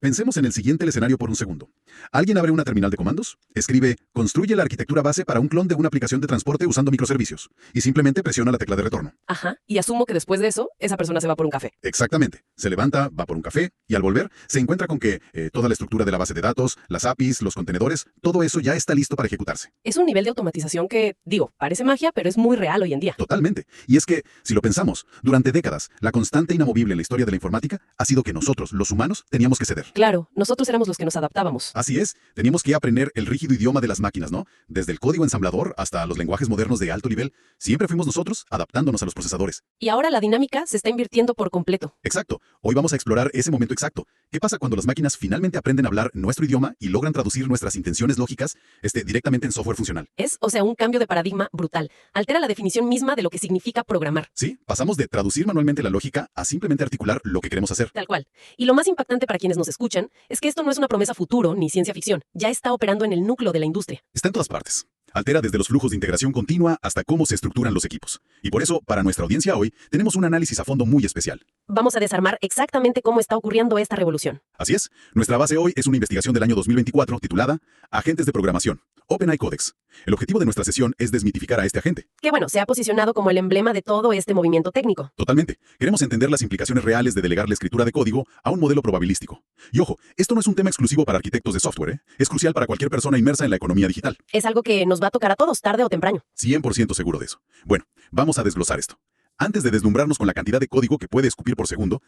Pensemos en el siguiente escenario por un segundo. Alguien abre una terminal de comandos, escribe «Construye la arquitectura base para un clon de una aplicación de transporte usando microservicios» y simplemente presiona la tecla de retorno. Ajá, y asumo que después de eso, esa persona se va por un café. Exactamente. Se levanta, va por un café y al volver se encuentra con que toda la estructura de la base de datos, las APIs, los contenedores, todo eso ya está listo para ejecutarse. Es un nivel de automatización que, parece magia, pero es muy real hoy en día. Totalmente. Y es que, si lo pensamos, durante décadas, la constante inamovible en la historia de la informática ha sido que nosotros, los humanos, teníamos que ceder. Claro, nosotros éramos los que nos adaptábamos. Así es, teníamos que aprender el rígido idioma de las máquinas, ¿no? Desde el código ensamblador hasta los lenguajes modernos de alto nivel, siempre fuimos nosotros adaptándonos a los procesadores. Y ahora la dinámica se está invirtiendo por completo. Exacto. Hoy vamos a explorar ese momento exacto. ¿Qué pasa cuando las máquinas finalmente aprenden a hablar nuestro idioma y logran traducir nuestras intenciones lógicas directamente en software funcional? Un cambio de paradigma brutal. Altera la definición misma de lo que significa programar. Sí, pasamos de traducir manualmente la lógica a simplemente articular lo que queremos hacer. Tal cual. Y lo más impactante para quienes nos escuchan es que esto no es una promesa futuro ni ciencia ficción. Ya está operando en el núcleo de la industria. Está en todas partes. Altera desde los flujos de integración continua hasta cómo se estructuran los equipos. Y por eso, para nuestra audiencia hoy, tenemos un análisis a fondo muy especial. Vamos a desarmar exactamente cómo está ocurriendo esta revolución. Así es. Nuestra base hoy es una investigación del año 2024 titulada Agentes de Programación, OpenAI Codex. El objetivo de nuestra sesión es desmitificar a este agente. Que se ha posicionado como el emblema de todo este movimiento técnico. Totalmente. Queremos entender las implicaciones reales de delegar la escritura de código a un modelo probabilístico. Y ojo, esto no es un tema exclusivo para arquitectos de software, ¿eh? Es crucial para cualquier persona inmersa en la economía digital. Es algo que nos va a tocar a todos, tarde o temprano. 100% seguro de eso. Bueno, vamos a desglosar esto. Antes de deslumbrarnos con la cantidad de código que puede escupir por segundo,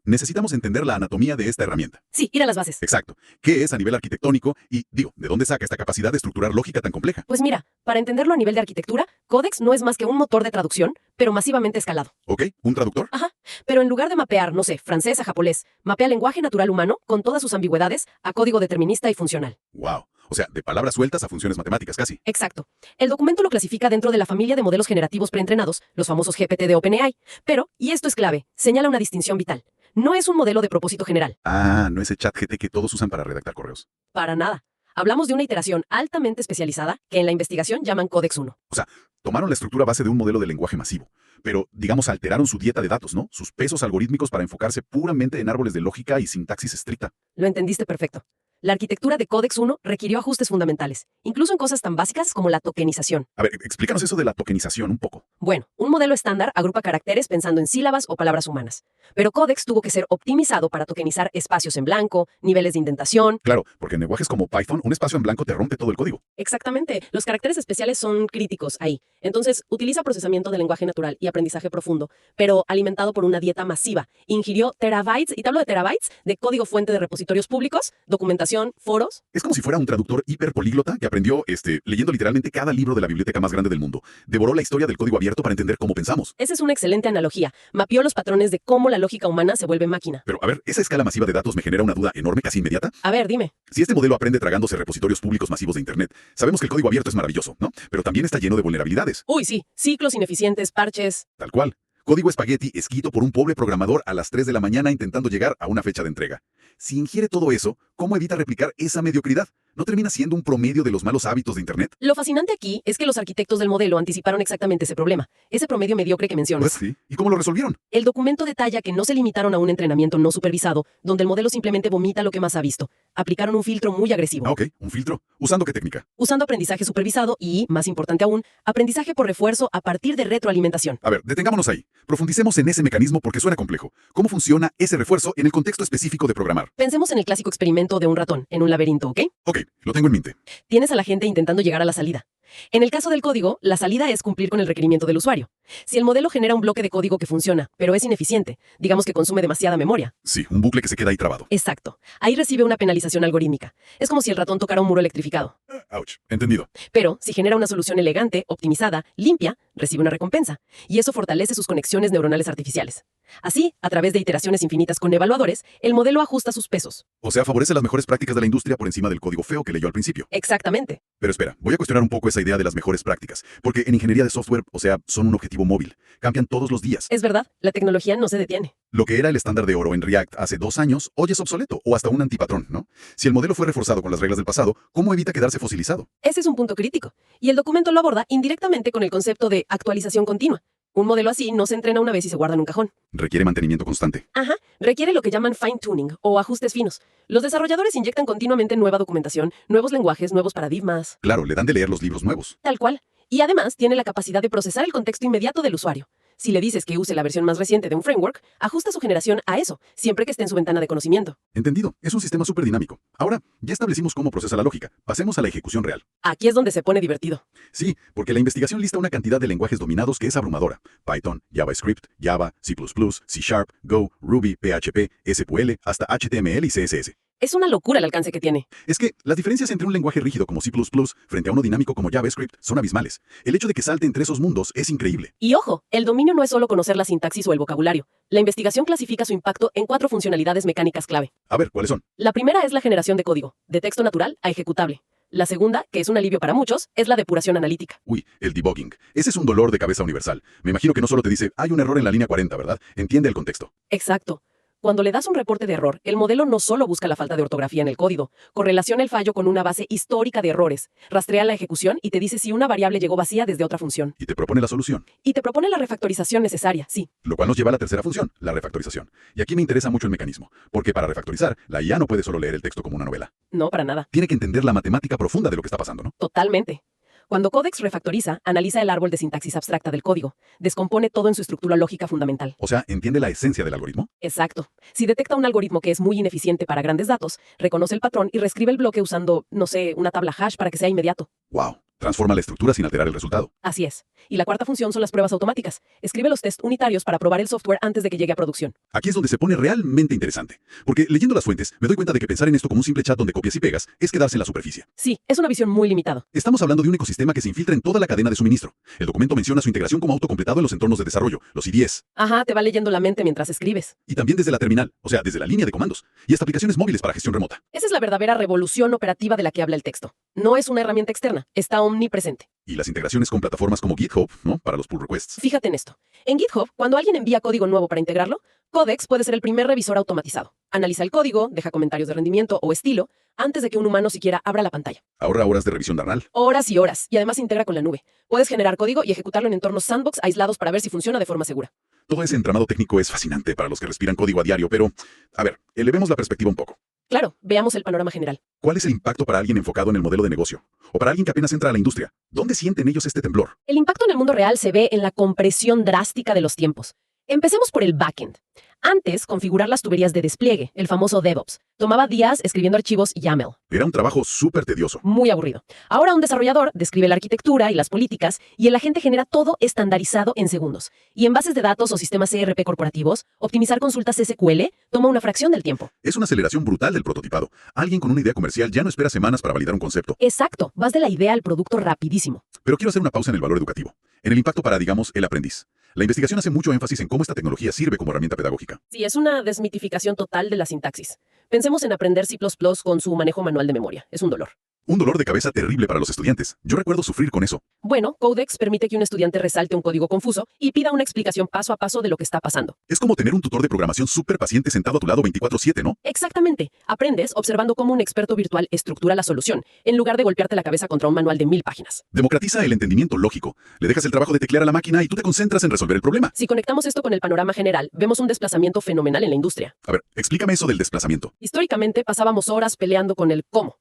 necesitamos entender la anatomía de esta herramienta. Sí, ir a las bases. Exacto. ¿Qué es a nivel arquitectónico? Y, ¿de dónde saca esta capacidad de estructurar lógica tan compleja? Pues mira, para entenderlo a nivel de arquitectura, Codex no es más que un motor de traducción, pero masivamente escalado. ¿Ok? ¿Un traductor? Ajá. Pero en lugar de mapear, francés a japonés, mapea lenguaje natural humano, con todas sus ambigüedades, a código determinista y funcional. ¡Wow! O sea, de palabras sueltas a funciones matemáticas casi. Exacto. El documento lo clasifica dentro de la familia de modelos generativos preentrenados, los famosos GPT de OpenAI. Pero, y esto es clave, señala una distinción vital. No es un modelo de propósito general. Ah, no es el ChatGPT que todos usan para redactar correos. Para nada. Hablamos de una iteración altamente especializada que en la investigación llaman Codex 1. O sea, tomaron la estructura base de un modelo de lenguaje masivo, pero, alteraron su dieta de datos, ¿no? Sus pesos algorítmicos para enfocarse puramente en árboles de lógica y sintaxis estricta. Lo entendiste perfecto. La arquitectura de Codex 1 requirió ajustes fundamentales, incluso en cosas tan básicas como la tokenización. A ver, explícanos eso de la tokenización un poco. Bueno, un modelo estándar agrupa caracteres pensando en sílabas o palabras humanas. Pero Codex tuvo que ser optimizado para tokenizar espacios en blanco, niveles de indentación. Claro, porque en lenguajes como Python, un espacio en blanco te rompe todo el código. Exactamente. Los caracteres especiales son críticos ahí. Entonces, utiliza procesamiento de lenguaje natural y aprendizaje profundo, pero alimentado por una dieta masiva. Ingirió terabytes, y te hablo de terabytes, de código fuente de repositorios públicos, documentación, foros. Es como si fuera un traductor hiperpolíglota que aprendió, leyendo literalmente cada libro de la biblioteca más grande del mundo. Devoró la historia del código abierto para entender cómo pensamos. Esa es una excelente analogía. Mapeó los patrones de cómo la lógica humana se vuelve máquina. Pero, a ver, esa escala masiva de datos me genera una duda enorme, casi inmediata. A ver, dime. Si este modelo aprende tragándose repositorios públicos masivos de Internet, sabemos que el código abierto es maravilloso, ¿no? Pero también está lleno de vulnerabilidades. Uy, sí. Ciclos ineficientes, parches. Tal cual. Código espagueti escrito por un pobre programador a las 3 de la mañana intentando llegar a una fecha de entrega. Si ingiere todo eso, ¿cómo evita replicar esa mediocridad? ¿No termina siendo un promedio de los malos hábitos de Internet? Lo fascinante aquí es que los arquitectos del modelo anticiparon exactamente ese problema, ese promedio mediocre que mencionas. Pues sí. ¿Y cómo lo resolvieron? El documento detalla que no se limitaron a un entrenamiento no supervisado, donde el modelo simplemente vomita lo que más ha visto. Aplicaron un filtro muy agresivo. Ah, ok. ¿Un filtro? ¿Usando qué técnica? Usando aprendizaje supervisado y, más importante aún, aprendizaje por refuerzo a partir de retroalimentación. A ver, detengámonos ahí. Profundicemos en ese mecanismo porque suena complejo. ¿Cómo funciona ese refuerzo en el contexto específico de programar? Pensemos en el clásico experimento de un ratón en un laberinto, ¿ok? Ok, lo tengo en mente. Tienes a la gente intentando llegar a la salida. En el caso del código, la salida es cumplir con el requerimiento del usuario. Si el modelo genera un bloque de código que funciona, pero es ineficiente, digamos que consume demasiada memoria. Sí, un bucle que se queda ahí trabado. Exacto. Ahí recibe una penalización algorítmica. Es como si el ratón tocara un muro electrificado. Ouch, entendido. Pero, si genera una solución elegante, optimizada, limpia, recibe una recompensa. Y eso fortalece sus conexiones neuronales artificiales. Así, a través de iteraciones infinitas con evaluadores, el modelo ajusta sus pesos. O sea, favorece las mejores prácticas de la industria por encima del código feo que leyó al principio. Exactamente. Pero espera, voy a cuestionar un poco esa idea de las mejores prácticas, porque en ingeniería de software, son un objetivo móvil. Cambian todos los días. Es verdad, la tecnología no se detiene. Lo que era el estándar de oro en React hace 2 años, hoy es obsoleto o hasta un antipatrón, ¿no? Si el modelo fue reforzado con las reglas del pasado, ¿cómo evita quedarse fosilizado? Ese es un punto crítico. Y el documento lo aborda indirectamente con el concepto de actualización continua. Un modelo así no se entrena una vez y se guarda en un cajón. Requiere mantenimiento constante. Ajá, requiere lo que llaman fine-tuning o ajustes finos. Los desarrolladores inyectan continuamente nueva documentación, nuevos lenguajes, nuevos paradigmas. Claro, le dan de leer los libros nuevos. Tal cual. Y además tiene la capacidad de procesar el contexto inmediato del usuario. Si le dices que use la versión más reciente de un framework, ajusta su generación a eso, siempre que esté en su ventana de conocimiento. Entendido. Es un sistema súper dinámico. Ahora, ya establecimos cómo procesa la lógica. Pasemos a la ejecución real. Aquí es donde se pone divertido. Sí, porque la investigación lista una cantidad de lenguajes dominados que es abrumadora. Python, JavaScript, Java, C++, C Sharp, Go, Ruby, PHP, SQL, hasta HTML y CSS. Es una locura el alcance que tiene. Es que las diferencias entre un lenguaje rígido como C++ frente a uno dinámico como JavaScript son abismales. El hecho de que salte entre esos mundos es increíble. Y ojo, el dominio no es solo conocer la sintaxis o el vocabulario. La investigación clasifica su impacto en 4 funcionalidades mecánicas clave. A ver, ¿cuáles son? La primera es la generación de código, de texto natural a ejecutable. La segunda, que es un alivio para muchos, es la depuración analítica. Uy, el debugging. Ese es un dolor de cabeza universal. Me imagino que no solo te dice, hay un error en la línea 40, ¿verdad? Entiende el contexto. Exacto. Cuando le das un reporte de error, el modelo no solo busca la falta de ortografía en el código, correlaciona el fallo con una base histórica de errores, rastrea la ejecución y te dice si una variable llegó vacía desde otra función. Y te propone la solución. Y te propone la refactorización necesaria, sí. Lo cual nos lleva a la tercera función, la refactorización. Y aquí me interesa mucho el mecanismo, porque para refactorizar, la IA no puede solo leer el texto como una novela. No, para nada. Tiene que entender la matemática profunda de lo que está pasando, ¿no? Totalmente. Cuando Codex refactoriza, analiza el árbol de sintaxis abstracta del código, descompone todo en su estructura lógica fundamental. O sea, ¿entiende la esencia del algoritmo? Exacto. Si detecta un algoritmo que es muy ineficiente para grandes datos, reconoce el patrón y reescribe el bloque usando, no sé, una tabla hash para que sea inmediato. ¡Wow! Transforma la estructura sin alterar el resultado. Así es. Y la cuarta función son las pruebas automáticas. Escribe los test unitarios para probar el software antes de que llegue a producción. Aquí es donde se pone realmente interesante. Porque leyendo las fuentes, me doy cuenta de que pensar en esto como un simple chat donde copias y pegas es quedarse en la superficie. Sí, es una visión muy limitada. Estamos hablando de un ecosistema que se infiltra en toda la cadena de suministro. El documento menciona su integración como autocompletado en los entornos de desarrollo, los IDEs. Ajá, te va leyendo la mente mientras escribes. Y también desde la terminal, o sea, desde la línea de comandos. Y hasta aplicaciones móviles para gestión remota. Esa es la verdadera revolución operativa de la que habla el texto. No es una herramienta externa, está omnipresente. Y las integraciones con plataformas como GitHub, ¿no? Para los pull requests. Fíjate en esto. En GitHub, cuando alguien envía código nuevo para integrarlo, Codex puede ser el primer revisor automatizado. Analiza el código, deja comentarios de rendimiento o estilo, antes de que un humano siquiera abra la pantalla. Ahorra horas de revisión RAL. Horas y horas, y además se integra con la nube. Puedes generar código y ejecutarlo en entornos sandbox aislados para ver si funciona de forma segura. Todo ese entramado técnico es fascinante para los que respiran código a diario, pero, a ver, elevemos la perspectiva un poco. Claro, veamos el panorama general. ¿Cuál es el impacto para alguien enfocado en el modelo de negocio? O para alguien que apenas entra a la industria. ¿Dónde sienten ellos este temblor? El impacto en el mundo real se ve en la compresión drástica de los tiempos. Empecemos por el backend. Antes, configurar las tuberías de despliegue, el famoso DevOps, tomaba días escribiendo archivos YAML. Era un trabajo súper tedioso. Muy aburrido. Ahora un desarrollador describe la arquitectura y las políticas y el agente genera todo estandarizado en segundos. Y en bases de datos o sistemas ERP corporativos, optimizar consultas SQL toma una fracción del tiempo. Es una aceleración brutal del prototipado. Alguien con una idea comercial ya no espera semanas para validar un concepto. Exacto, vas de la idea al producto rapidísimo. Pero quiero hacer una pausa en el valor educativo. En el impacto para, digamos, el aprendiz. La investigación hace mucho énfasis en cómo esta tecnología sirve como herramienta pedagógica. Sí, es una desmitificación total de la sintaxis. Pensemos en aprender C++ con su manejo manual de memoria. Es un dolor. Un dolor de cabeza terrible para los estudiantes. Yo recuerdo sufrir con eso. Bueno, Codex permite que un estudiante resalte un código confuso y pida una explicación paso a paso de lo que está pasando. Es como tener un tutor de programación súper paciente sentado a tu lado 24/7, ¿no? Exactamente. Aprendes observando cómo un experto virtual estructura la solución, en lugar de golpearte la cabeza contra un manual de 1000 páginas. Democratiza el entendimiento lógico. Le dejas el trabajo de teclear a la máquina y tú te concentras en resolver el problema. Si conectamos esto con el panorama general, vemos un desplazamiento fenomenal en la industria. A ver, explícame eso del desplazamiento. Históricamente pasábamos horas peleando con el cómo.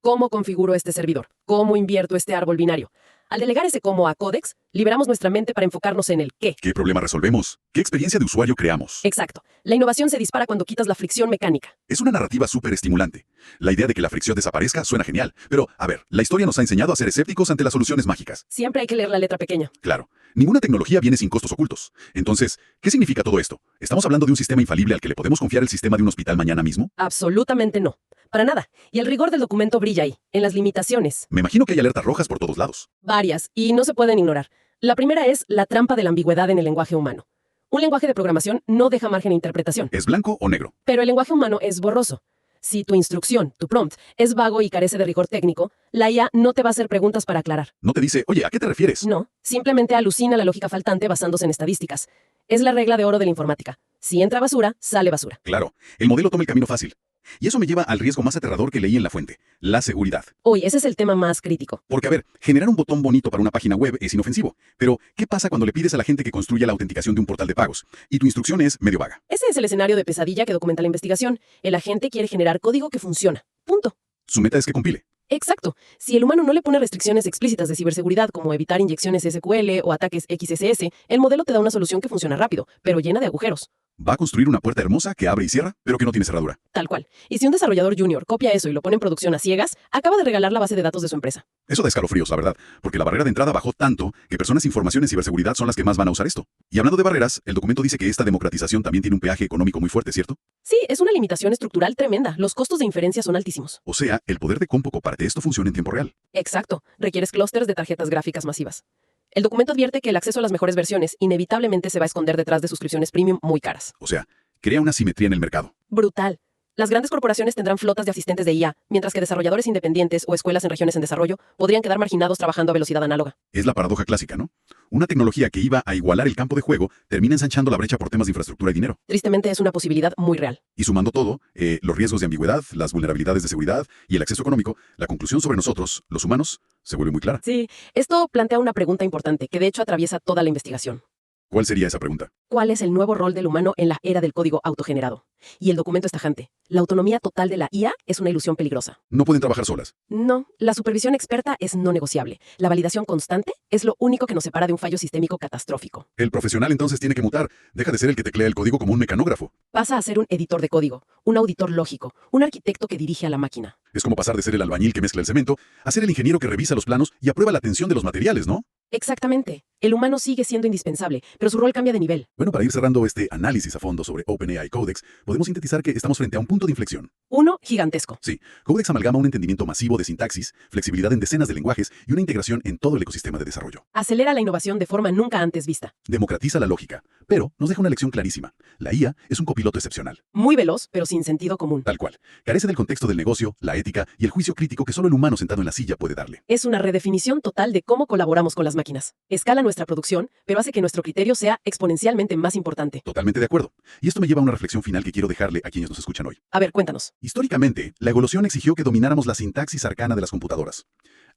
¿Cómo configuro este servidor? ¿Cómo invierto este árbol binario? Al delegar ese cómo a Codex, liberamos nuestra mente para enfocarnos en el qué. ¿Qué problema resolvemos? ¿Qué experiencia de usuario creamos? Exacto. La innovación se dispara cuando quitas la fricción mecánica. Es una narrativa súper estimulante. La idea de que la fricción desaparezca suena genial. Pero, a ver, la historia nos ha enseñado a ser escépticos ante las soluciones mágicas. Siempre hay que leer la letra pequeña. Claro. Ninguna tecnología viene sin costos ocultos. Entonces, ¿qué significa todo esto? ¿Estamos hablando de un sistema infalible al que le podemos confiar el sistema de un hospital mañana mismo? Absolutamente no. Para nada. Y el rigor del documento brilla ahí, en las limitaciones. Me imagino que hay alertas rojas por todos lados. Varias, y no se pueden ignorar. La primera es la trampa de la ambigüedad en el lenguaje humano. Un lenguaje de programación no deja margen a interpretación. ¿Es blanco o negro? Pero el lenguaje humano es borroso. Si tu instrucción, tu prompt, es vago y carece de rigor técnico, la IA no te va a hacer preguntas para aclarar. No te dice, oye, ¿a qué te refieres? No, simplemente alucina la lógica faltante basándose en estadísticas. Es la regla de oro de la informática. Si entra basura, sale basura. Claro, el modelo toma el camino fácil. Y eso me lleva al riesgo más aterrador que leí en la fuente, la seguridad. Uy, ese es el tema más crítico. Porque, a ver, generar un botón bonito para una página web es inofensivo. Pero, ¿qué pasa cuando le pides a la gente que construya la autenticación de un portal de pagos? Y tu instrucción es medio vaga. Ese es el escenario de pesadilla que documenta la investigación. El agente quiere generar código que funciona. Punto. Su meta es que compile. Exacto. Si el humano no le pone restricciones explícitas de ciberseguridad como evitar inyecciones SQL o ataques XSS, el modelo te da una solución que funciona rápido, pero llena de agujeros. Va a construir una puerta hermosa que abre y cierra, pero que no tiene cerradura. Tal cual. Y si un desarrollador junior copia eso y lo pone en producción a ciegas, acaba de regalar la base de datos de su empresa. Eso da escalofríos, la verdad, porque la barrera de entrada bajó tanto que personas sin formación en ciberseguridad son las que más van a usar esto. Y hablando de barreras, el documento dice que esta democratización también tiene un peaje económico muy fuerte, ¿cierto? Sí, es una limitación estructural tremenda. Los costos de inferencia son altísimos. O sea, el poder de cómputo para que esto funcione en tiempo real. Exacto. Requieres clústeres de tarjetas gráficas masivas. El documento advierte que el acceso a las mejores versiones inevitablemente se va a esconder detrás de suscripciones premium muy caras. O sea, crea una simetría en el mercado. Brutal. Las grandes corporaciones tendrán flotas de asistentes de IA, mientras que desarrolladores independientes o escuelas en regiones en desarrollo podrían quedar marginados trabajando a velocidad análoga. Es la paradoja clásica, ¿no? Una tecnología que iba a igualar el campo de juego termina ensanchando la brecha por temas de infraestructura y dinero. Tristemente es una posibilidad muy real. Y sumando todo, los riesgos de ambigüedad, las vulnerabilidades de seguridad y el acceso económico, la conclusión sobre nosotros, los humanos, se vuelve muy clara. Sí, esto plantea una pregunta importante que de hecho atraviesa toda la investigación. ¿Cuál sería esa pregunta? ¿Cuál es el nuevo rol del humano en la era del código autogenerado? Y el documento es tajante. La autonomía total de la IA es una ilusión peligrosa. No pueden trabajar solas. No, la supervisión experta es no negociable. La validación constante es lo único que nos separa de un fallo sistémico catastrófico. El profesional entonces tiene que mutar. Deja de ser el que teclea el código como un mecanógrafo. Pasa a ser un editor de código, un auditor lógico, un arquitecto que dirige a la máquina. Es como pasar de ser el albañil que mezcla el cemento a ser el ingeniero que revisa los planos y aprueba la tensión de los materiales, ¿no? Exactamente. El humano sigue siendo indispensable, pero su rol cambia de nivel. Bueno, para ir cerrando este análisis a fondo sobre OpenAI Codex, podemos sintetizar que estamos frente a un punto de inflexión. Uno, gigantesco. Sí, Codex amalgama un entendimiento masivo de sintaxis, flexibilidad en decenas de lenguajes y una integración en todo el ecosistema de desarrollo. Acelera la innovación de forma nunca antes vista. Democratiza la lógica, pero nos deja una lección clarísima. La IA es un copiloto excepcional. Muy veloz, pero sin sentido común. Tal cual. Carece del contexto del negocio, la ética y el juicio crítico que solo el humano sentado en la silla puede darle. Es una redefinición total de cómo colaboramos con las máquinas. Escala nuestra producción, pero hace que nuestro criterio sea exponencialmente más importante. Totalmente de acuerdo. Y esto me lleva a una reflexión final que quiero dejarle a quienes nos escuchan hoy. A ver, cuéntanos. Históricamente, la evolución exigió que domináramos la sintaxis arcana de las computadoras.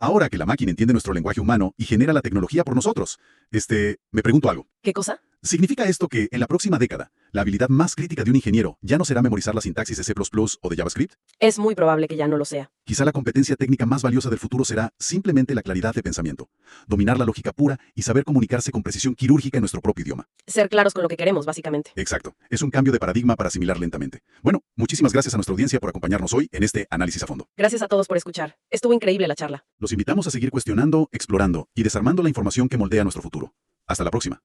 Ahora que la máquina entiende nuestro lenguaje humano y genera la tecnología por nosotros, me pregunto algo. ¿Qué cosa? ¿Significa esto que en la próxima década, la habilidad más crítica de un ingeniero ya no será memorizar la sintaxis de C++ o de JavaScript? Es muy probable que ya no lo sea. Quizá la competencia técnica más valiosa del futuro será simplemente la claridad de pensamiento, dominar la lógica pura y saber comunicarse con precisión quirúrgica en nuestro propio idioma. Ser claros con lo que queremos, básicamente. Exacto. Es un cambio de paradigma para asimilar lentamente. Bueno, muchísimas gracias a nuestra audiencia por acompañarnos hoy en este análisis a fondo. Gracias a todos por escuchar. Estuvo increíble la charla. Los invitamos a seguir cuestionando, explorando y desarmando la información que moldea nuestro futuro. Hasta la próxima.